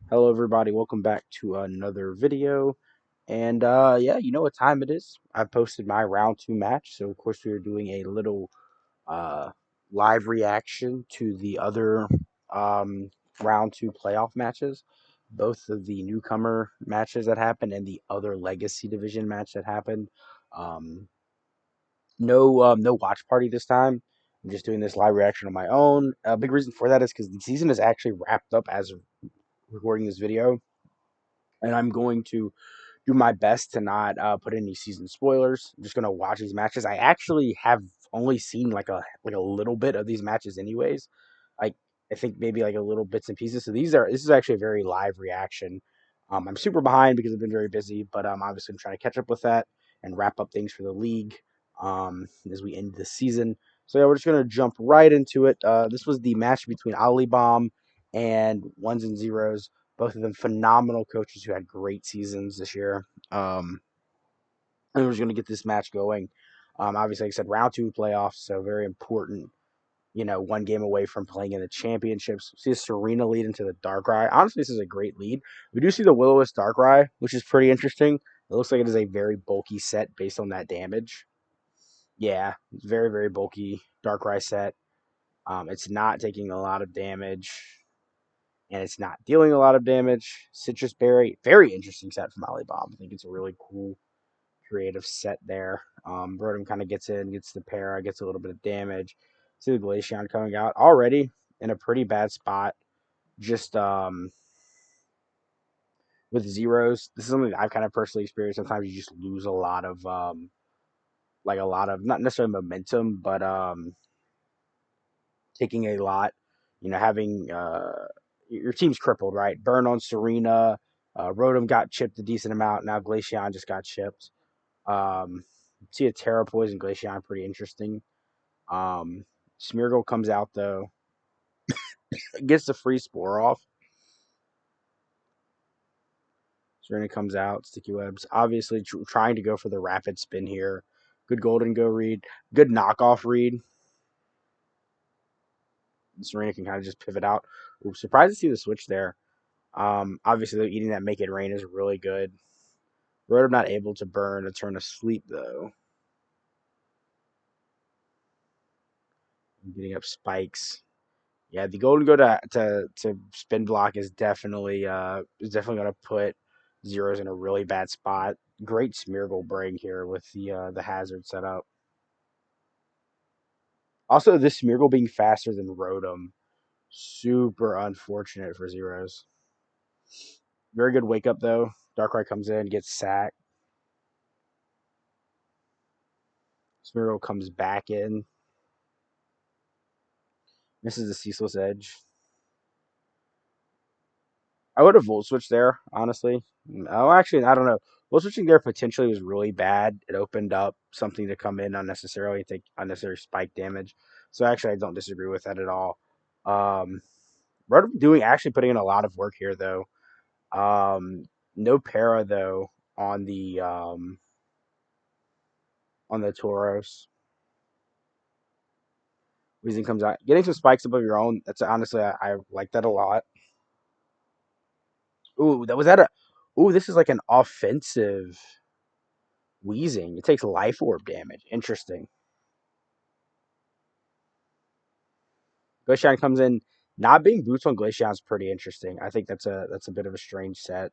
Hello everybody, welcome back to another video. And yeah, you know what time it is. I posted my round 2 match, so of course we are doing a little uh live reaction to the other round 2 playoff matches, both of the newcomer matches that happened and the other legacy division match that happened. Um no watch party this time. I'm just doing this live reaction on my own. A big reason for that is because the season is actually wrapped up as of recording this video, and I'm going to do my best to not put any season spoilers. I'm just gonna watch these matches. I actually have only seen like a little bit of these matches, anyways. Like I think maybe like a little bits and pieces. So this is actually a very live reaction. I'm super behind because I've been very busy, but obviously I'm trying to catch up with that and wrap up things for the league as we end the season. So yeah, we're just gonna jump right into it. This was the match between Ali Bomb and Ones and Zeros, both of them phenomenal coaches who had great seasons this year. And we're just going to get this match going. Obviously, like I said, round 2 playoffs, so very important. One game away from playing in the championships. See a Serena lead into the Darkrai. Honestly, this is a great lead. We do see the Will-O-Wisp Darkrai, which is pretty interesting. It looks like it is a very bulky set based on that damage. Yeah, it's very, very bulky Darkrai set. It's not taking a lot of damage, and it's not dealing a lot of damage. Citrus Berry, very interesting set from Alibaba. I think it's a really cool creative set there. Rotom kind of gets in, gets the para, gets a little bit of damage. See the Glaceon coming out already in a pretty bad spot. Just with zeros, this is something that I've kind of personally experienced. Sometimes you just lose a lot of like a lot of not necessarily momentum, but taking a lot. Having your team's crippled, right? Burn on Serena. Rotom got chipped a decent amount. Now Glaceon just got chipped. See a Terra Poison Glaceon, pretty interesting. Smeargle comes out though, gets the free spore off. Serena comes out, Sticky Webs. Obviously, trying to go for the rapid spin here. Good Golden Go read. Good knockoff read. Serena can kind of just pivot out. Ooh, surprised to see the switch there. Obviously, eating that Make It Rain is really good. Rotom not able to burn a turn of sleep though. Getting up spikes. Yeah, the Golden Go to spin block is definitely gonna put Zeros in a really bad spot. Great Smeargle bring here with the hazard set up. Also, this Smeargle being faster than Rotom, super unfortunate for Zeros. Very good wake up though. Darkrai comes in, gets sacked. Smeargle comes back in. Misses the Ceaseless Edge. I would have Volt Switch there, honestly. Oh, actually, I don't know. Volt Switching there potentially was really bad. It opened up something to come in unnecessarily and take unnecessary spike damage. So actually, I don't disagree with that at all. Um, Rotom doing actually putting in a lot of work here though. No para though on the Tauros. Weezing comes out, getting some spikes above your own. That's honestly, I like that a lot. Ooh, that was that a. Ooh, this is like an offensive Wheezing. It takes life orb damage. Interesting. Glaceon comes in. Not being boots on Glaceon is pretty interesting. I think that's a bit of a strange set.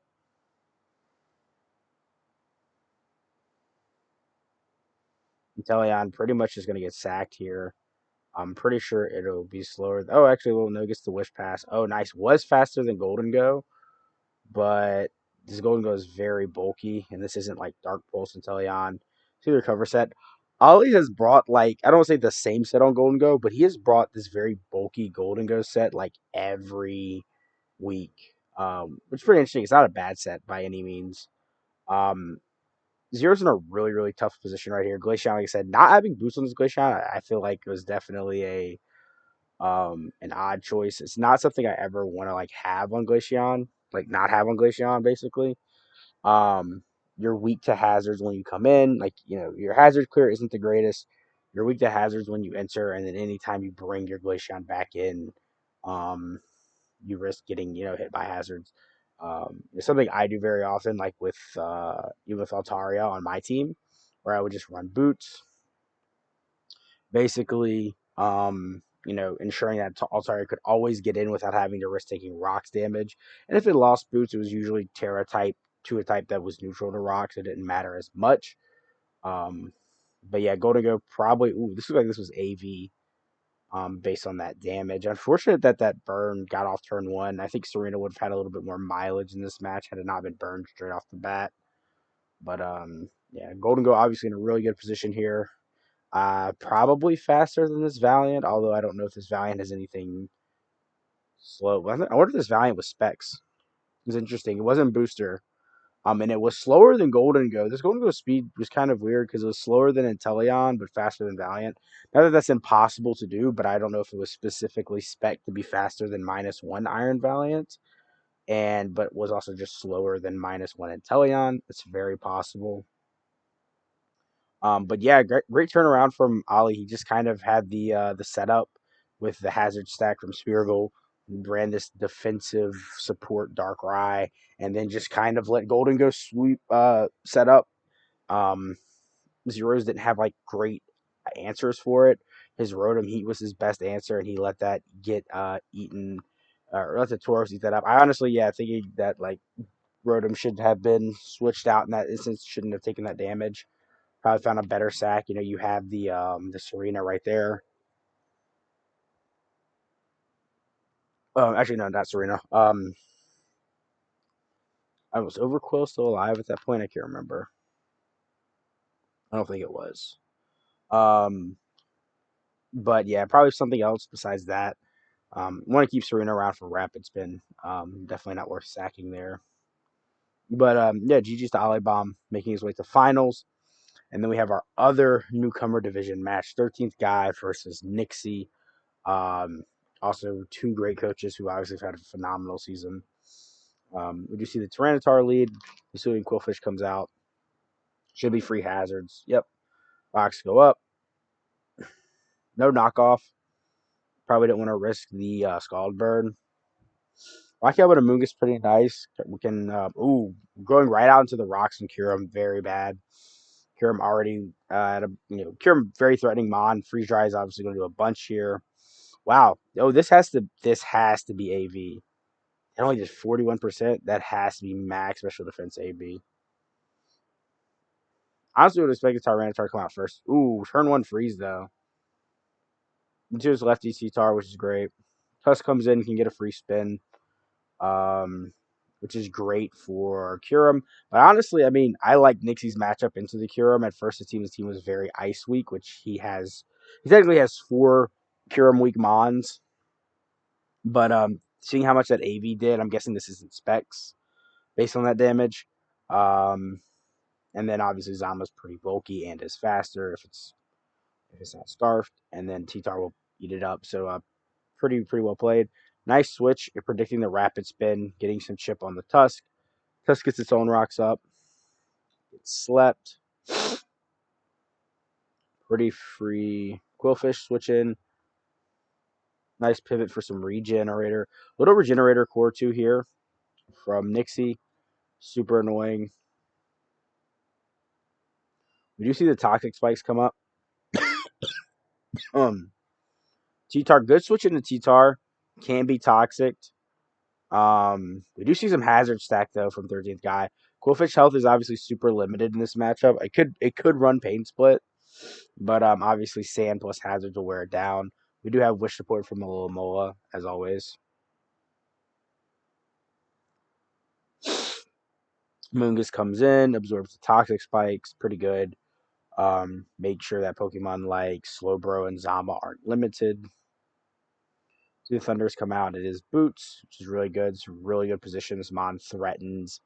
Inteleon pretty much is going to get sacked here. I'm pretty sure it'll be slower. Oh, actually, well, no, gets the Wish Pass. Oh, nice. Was faster than Golden Go, but this Golden Go is very bulky, and this isn't like Dark Pulse Inteleon. See the recover set. Ollie has brought like I don't want to say the same set on Golden Go, but he has brought this very bulky Golden Go set like every week, which is pretty interesting. It's not a bad set by any means. Um, Zero's in a really, really tough position right here. Glaceon, like I said, not having boost on this Glaceon, I feel like it was definitely a an odd choice. It's not something I ever want to like have on Glaceon, like not have on Glaceon, basically. Um, you're weak to hazards when you come in. Like, your hazard clear isn't the greatest. You're weak to hazards when you enter, and then anytime you bring your Glaceon back in, um, you risk getting, hit by hazards. It's something I do very often, like with even with Altaria on my team, where I would just run boots, basically, ensuring that Altaria could always get in without having to risk taking rocks damage. And if it lost boots, it was usually Terra type to a type that was neutral to rocks. It didn't matter as much. Um, but yeah, Golden Go probably. Ooh, this looks like this was AV. Based on that damage. Unfortunate that that burn got off turn one. I think Serena would have had a little bit more mileage in this match had it not been burned straight off the bat. But yeah, Golden Go obviously in a really good position here. Probably faster than this Valiant, although I don't know if this Valiant has anything slow. I wonder if this Valiant was specs. It's interesting. It wasn't booster. And it was slower than Golden Go. This Golden Go speed was kind of weird because it was slower than Inteleon, but faster than Valiant. Not that that's impossible to do, but I don't know if it was specifically spec to be faster than -1 Iron Valiant, but was also just slower than -1 Inteleon. It's very possible. But yeah, great turnaround from Ali. He just kind of had the setup with the hazard stack from Speargle, ran this defensive support Darkrai, and then just kind of let Golden Go sweep set up. Um, Zeros didn't have like great answers for it. His Rotom Heat was his best answer, and he let that get eaten, or let the Tauros eat that up. I honestly, yeah, thinking that like Rotom should have been switched out in that instance, shouldn't have taken that damage. Probably found a better sack. You have the Serena right there. Actually, no, not Serena. I was Overquill still alive at that point. I can't remember. I don't think it was. Um, but yeah, probably something else besides that. Want to keep Serena around for rapid spin. Definitely not worth sacking there. But yeah, GG's to Alibam making his way to finals. And then we have our other newcomer division match, 13th guy versus Nixie. Um, Also, two great coaches who obviously have had a phenomenal season. We do see the Tyranitar lead, assuming Quillfish comes out. Should be free hazards. Yep. Rocks go up. No knockoff. Probably don't want to risk the Scald Burn. Rocky Elbow to Moongus pretty nice. We can, going right out into the rocks and Kyurem, very bad. Kyurem already Kyurem very threatening Mon. Freeze Dry is obviously going to do a bunch here. Wow. Oh, this has to be AV. It only did 41%. That has to be max special defense AB. Honestly, would expect the Tyranitar to come out first. Ooh, turn one freeze though. Into his lefty T-Tar, which is great. Tusk comes in, can get a free spin, um, which is great for Kyurem. But honestly, I mean, I like Nixie's matchup into the Kyurem. At first, his team was very Ice Weak, which he has. He technically has 4 Kyurem Weak Mons. But seeing how much that AV did, I'm guessing this isn't specs based on that damage. Um, and then obviously Zama's pretty bulky and is faster if it's not scarfed, and then T-Tar will eat it up. So pretty well played. Nice switch. You're predicting the rapid spin, getting some chip on the Tusk. Tusk gets its own rocks up. It's slept. Pretty free. Quillfish switch in. Nice pivot for some regenerator. Little regenerator core 2 here from Nixie. Super annoying. We do see the toxic spikes come up. Um, T-Tar, good switch into T-Tar. Can be toxic. We do see some hazard stack though from 13th guy. Quillfish health is obviously super limited in this matchup. It could run pain split, but obviously sand plus hazard will wear it down. We do have wish support from Mola as always. Moongus comes in, absorbs the toxic spikes, pretty good. Make sure that Pokemon like Slowbro and Zama aren't limited. The Thunders come out. It is Boots, which is really good. It's a really good position. This Mon threatens.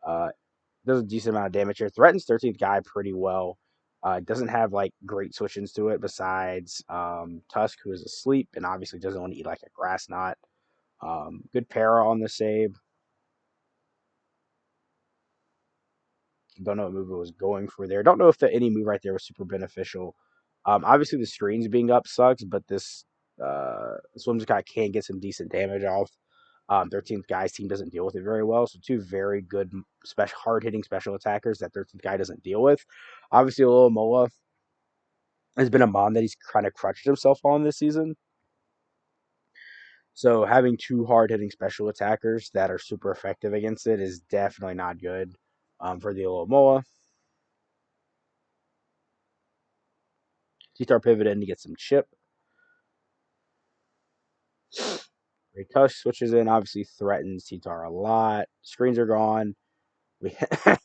Does a decent amount of damage here. Threatens 13th guy pretty well. Doesn't have like great switch-ins to it besides Tusk, who is asleep and obviously doesn't want to eat like a grass knot. Good para on the save. Don't know what move it was going for there. Don't know if any move right there was super beneficial. Obviously the screens being up sucks, but this Swim's guy can get some decent damage off. 13th guy's team doesn't deal with it very well. So two very good, special, hard-hitting special attackers that 13th guy doesn't deal with. Obviously, Mola has been a mon that he's kind of crutched himself on this season. So having two hard-hitting special attackers that are super effective against it is definitely not good for the Mola. T-Star pivot in to get some chip. Great Tusk switches in, obviously threatens T-Tar a lot. Screens are gone. We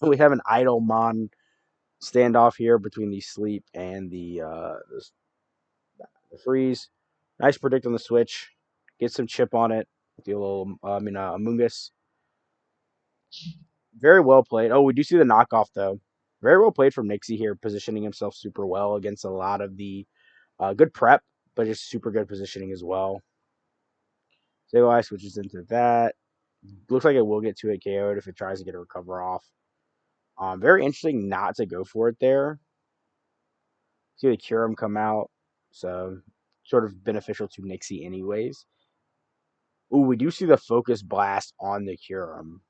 we have an idle mon standoff here between the sleep and the freeze. Nice predict on the switch. Get some chip on it. The little Amoongus. Very well played. Oh, we do see the knockoff though. Very well played from Nixie here, positioning himself super well against a lot of the good prep, but just super good positioning as well. Sableye switches into that. Looks like it will get 2-hit KO'd if it tries to get a recover off. Very interesting not to go for it there. See the Curum come out, so sort of beneficial to Nixie anyways. Ooh, we do see the focus blast on the Curum.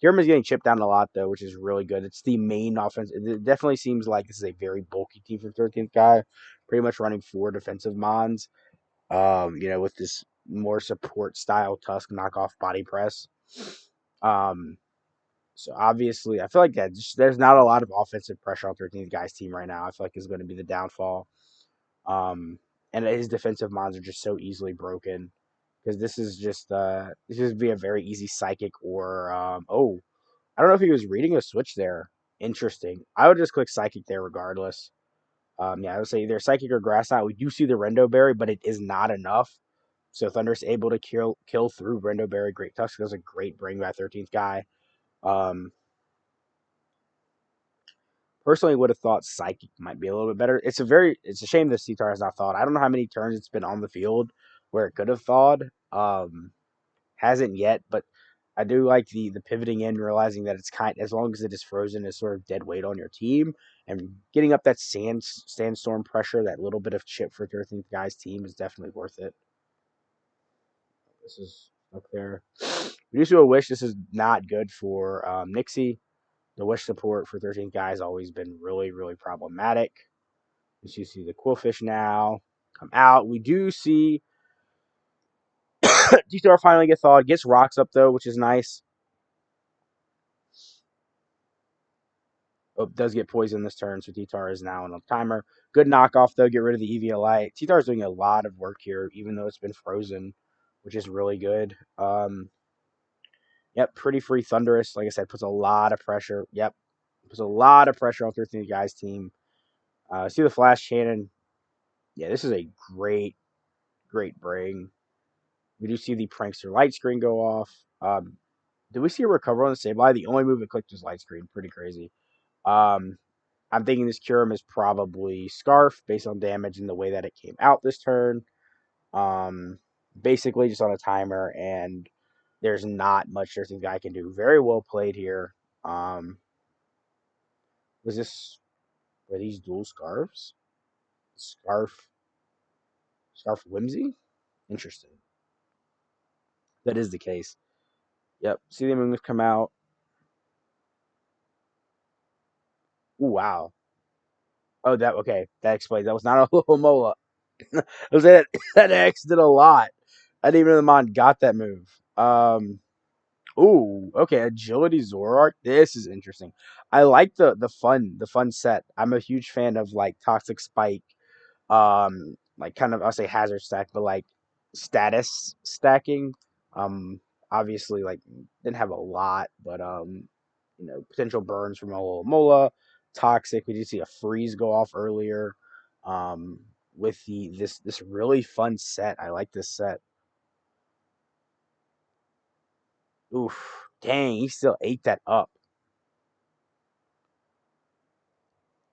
Curum is getting chipped down a lot though, which is really good. It's the main offense. It definitely seems like this is a very bulky team for 13th guy, pretty much running 4 defensive mons. With this more support style Tusk knockoff body press. So obviously, I feel like that there's not a lot of offensive pressure on 13th guy's team right now. I feel like is going to be the downfall. And his defensive mons are just so easily broken because this is just be a very easy psychic or I don't know if he was reading a switch there. Interesting. I would just click psychic there regardless. I would say either psychic or grass knot. We do see the Rendo Berry, but it is not enough. So Thunder's able to kill through Rendo Berry. Great Tusk does a great bring by 13th guy. Personally would have thought Psychic might be a little bit better. It's a shame that Citar has not thawed. I don't know how many turns it's been on the field where it could have thawed. Hasn't yet, but I do like the pivoting in, realizing that it's as long as it is frozen, is sort of dead weight on your team, and getting up that sandstorm pressure, that little bit of chip for 13th guy's team is definitely worth it. This is up there. We do a wish. This is not good for Nixie. The wish support for 13th guy has always been really, really problematic. As you see the Quillfish now come out. We do see D-Star finally get thawed. Gets rocks up though, which is nice. Oh, does get poisoned this turn, so T-Tar is now on a timer. Good knockoff though, get rid of the EV Light. T-Tar is doing a lot of work here, even though it's been frozen, which is really good. Yep, pretty free Thunderous. Like I said, puts a lot of pressure. Yep, puts a lot of pressure on 13th guy's team. See the Flash Cannon. Yeah, this is a great bring. We do see the Prankster light screen go off. Do we see a recover on the Sableye? The only move it clicked was light screen. Pretty crazy. I'm thinking this Curum is probably Scarf based on damage and the way that it came out this turn. Basically just on a timer, and there's not much this guy can do. Very well played here. Were these dual scarves? Scarf Whimsy? Interesting. That is the case. Yep. See the moves come out. Ooh, wow. Oh, that okay. That explains. That was not a Mola. Was that that X did a lot. I didn't even know the Mon got that move. Ooh, okay. Agility Zoroark. This is interesting. I like the fun set. I'm a huge fan of like Toxic Spike, like kind of I'll say hazard stack, but like status stacking. Um, Obviously like didn't have a lot, but potential burns from Mola, toxic. We did see a freeze go off earlier. With this really fun set. I like this set. Oof, dang, he still ate that up.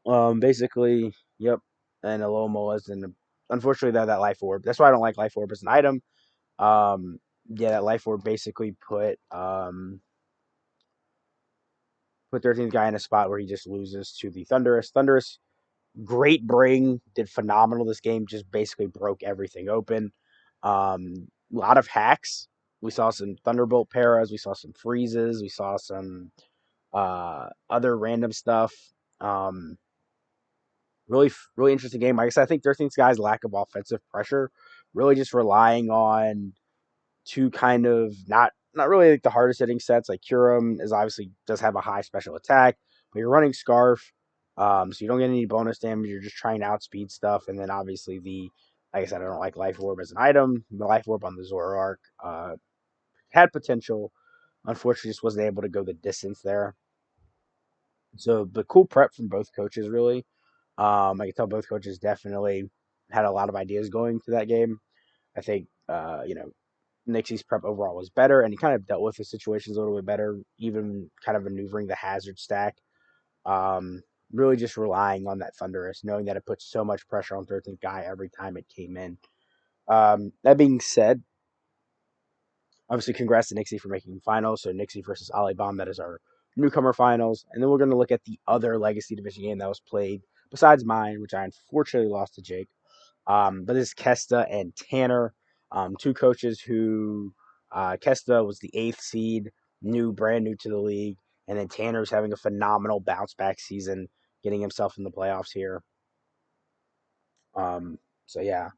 Basically, yep. And a little Molas and unfortunately that life orb. That's why I don't like life orb as an item. Um, yeah, that life orb basically put 13th guy in a spot where he just loses to the Thunderous. Thunderous, great bring, did phenomenal this game, just basically broke everything open. A lot of hacks. We saw some Thunderbolt paras. We saw some freezes. We saw some other random stuff. Um, really interesting game. Like I said, I think 13th guy's lack of offensive pressure, really just relying on two kind of not really like the hardest hitting sets. Like Curum is obviously does have a high special attack, but you're running Scarf, so you don't get any bonus damage. You're just trying to outspeed stuff, and then obviously like I said, I don't like Life Orb as an item. The Life Orb on the Zoroark had potential. Unfortunately, just wasn't able to go the distance there. So, but cool prep from both coaches, really. I can tell both coaches definitely had a lot of ideas going to that game. I think, Nixie's prep overall was better, and he kind of dealt with the situations a little bit better, even kind of maneuvering the hazard stack. Um, really just relying on that Thunderous, knowing that it puts so much pressure on 13th guy every time it came in. That being said, obviously, congrats to Nixie for making finals. So Nixie versus Alibam, that is our newcomer finals. And then we're going to look at the other Legacy Division game that was played besides mine, which I unfortunately lost to Jake. But this is Kesta and Tanner, two coaches who Kesta was the 8th seed, brand new to the league. And then Tanner's having a phenomenal bounce back season, getting himself in the playoffs here. Um, so yeah,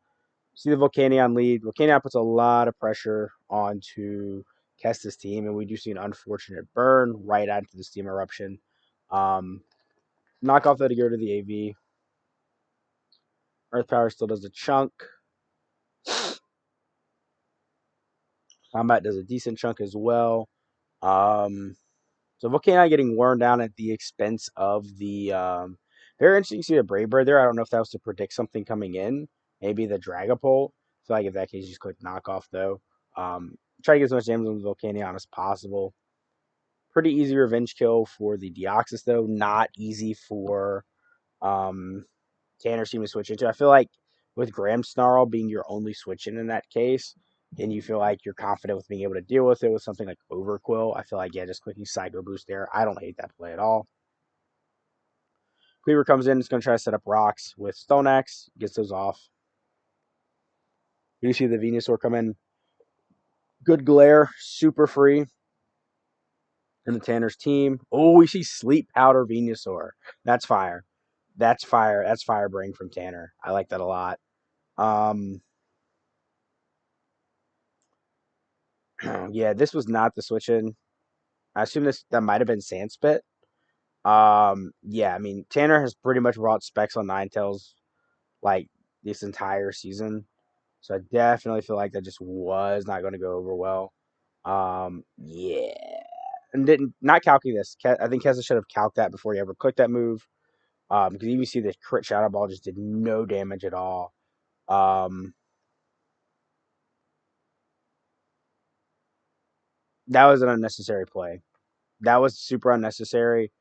see the Volcanion lead. Volcanion puts a lot of pressure onto Kesta's team, and we do see an unfortunate burn right onto the steam eruption. Um, Knockoff though to go to the AV. Earth Power still does a chunk. Combat does a decent chunk as well. Um, so Volcanion getting worn down at the expense of the. Very interesting to see the Brave Bird there. I don't know if that was to predict something coming in. Maybe the Dragapult. I feel like if that case, you just click knockoff though. Try to get as much damage on the Volcanion as possible. Pretty easy revenge kill for the Deoxys though. Not easy for um, Tanner team to switch into. I feel like with Grimmsnarl being your only switch in that case, and you feel like you're confident with being able to deal with it with something like Overquill, I feel like, yeah, just clicking Psycho Boost there. I don't hate that play at all. Cleaver comes in, it's going to try to set up rocks with Stone Axe, gets those off. You see the Venusaur come in. Good glare, super free. And the Tanner's team. Oh, we see Sleep Powder Venusaur. That's fire. That's fire. That's fire brain from Tanner. I like that a lot. Um, yeah, this was not the switch in. I assume that might have been Sandspit. Yeah, I mean Tanner has pretty much brought specs on Ninetales like this entire season, so I definitely feel like that just was not going to go over well. Yeah, and didn't not calculating this. I think Kessa should have calced that before he ever clicked that move. Because you see the crit Shadow Ball just did no damage at all. Um, that was an unnecessary play. That was super unnecessary.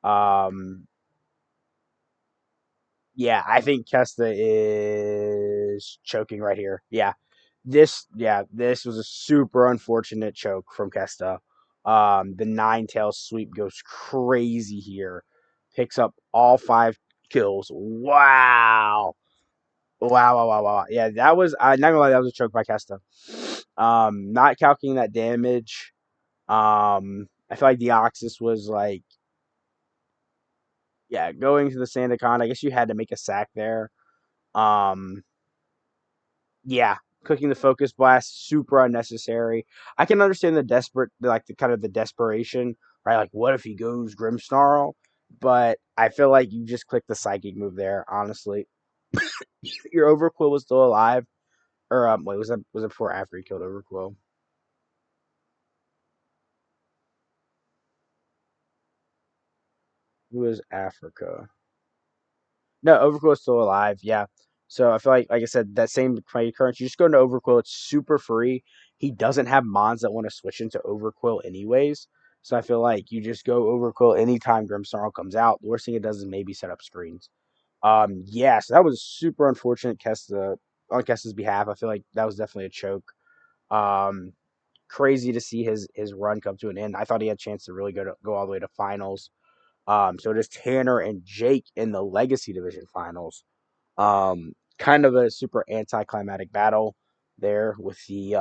Um, yeah, I think Kesta is choking right here. This was a super unfortunate choke from Kesta. The Ninetales sweep goes crazy here. Picks up all 5 kills. Wow. Wow. Yeah, that was not gonna lie, that was a choke by Kesta. Not calculating that damage. I feel like Deoxys was like, yeah, going to the Sandicon. I guess you had to make a sack there. Um, yeah, cooking the focus blast, super unnecessary. I can understand the kind of the desperation, right? Like, what if he goes Grimmsnarl? But I feel like you just click the psychic move there. Honestly, your Overquill was still alive, or wait, was it before or after he killed Overquill? Who was Africa? No, Overquill is still alive. Yeah. So I feel like I said, that same play current. You just go into Overquill. It's super free. He doesn't have mons that want to switch into Overquill anyways. So I feel like you just go Overquill anytime Grimmsnarl comes out. The worst thing it does is maybe set up screens. Yeah, so that was super unfortunate on Kesta's behalf. I feel like that was definitely a choke. Um, Crazy to see his run come to an end. I thought he had a chance to really go all the way to finals. So it is Tanner and Jake in the Legacy Division finals. Kind of a super anticlimactic battle. there with the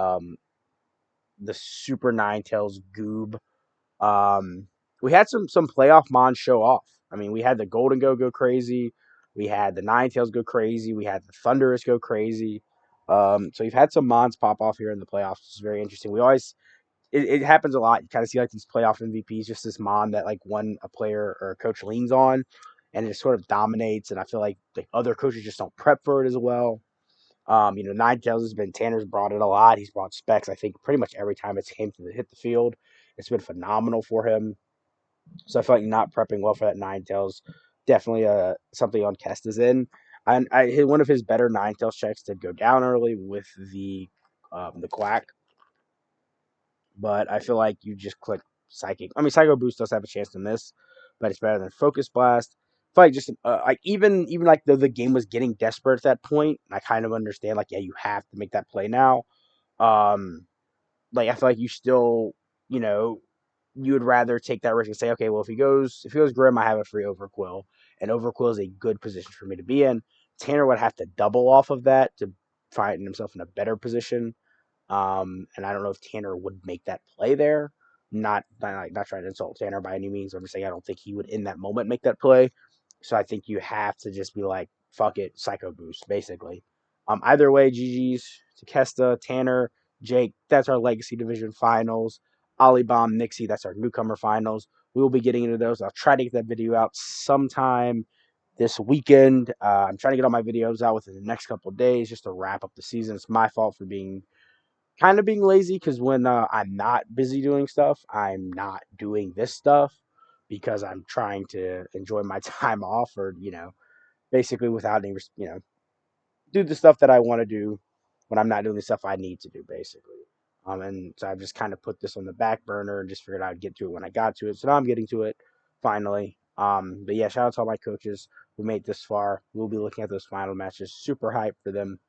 Super Nine Tails Goob. Um, we had some playoff mons show off. I mean, we had the Golden go crazy. We had the Nine Tails go crazy. We had the Thunderous go crazy. So we've had some mons pop off here in the playoffs. It's very interesting. We always it happens a lot. You kind of see like these playoff MVPs, just this mon that like one a player or a coach leans on, and it sort of dominates. And I feel like the other coaches just don't prep for it as well. Nine Tails has been Tanner's brought it a lot. He's brought specs. I think pretty much every time it's came to hit the field, it's been phenomenal for him. So I feel like not prepping well for that Nine Tails definitely something on Kesta's in. And one of his better Nine Tails checks did go down early with the Quack, but I feel like you just click Psychic. I mean, Psycho Boost does have a chance to miss, but it's better than Focus Blast. I feel like just like even like the game was getting desperate at that point. I kind of understand like yeah, you have to make that play now. Um, like I feel like you still you know you would rather take that risk and say okay, well if he goes Grim, I have a free Overquill, and Overquill is a good position for me to be in. Tanner would have to double off of that to find himself in a better position. And I don't know if Tanner would make that play there. Not trying to insult Tanner by any means. I'm just saying I don't think he would in that moment make that play. So I think you have to just be like, fuck it, Psycho Boost, basically. Either way, GG's to Kesta, Tanner, Jake. That's our Legacy Division finals. Olibomb, Nixie. That's our newcomer finals. We will be getting into those. I'll try to get that video out sometime this weekend. I'm trying to get all my videos out within the next couple of days just to wrap up the season. It's my fault for being lazy because when I'm not busy doing stuff, I'm not doing this stuff because I'm trying to enjoy my time off or, basically without any, do the stuff that I want to do when I'm not doing the stuff I need to do, basically. And so I've just kind of put this on the back burner and just figured I'd get to it when I got to it. So now I'm getting to it finally. But yeah, shout out to all my coaches who made this far. We'll be looking at those final matches. Super hyped for them.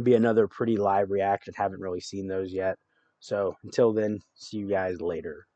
Be another pretty live reaction. Haven't really seen those yet. So until then, see you guys later.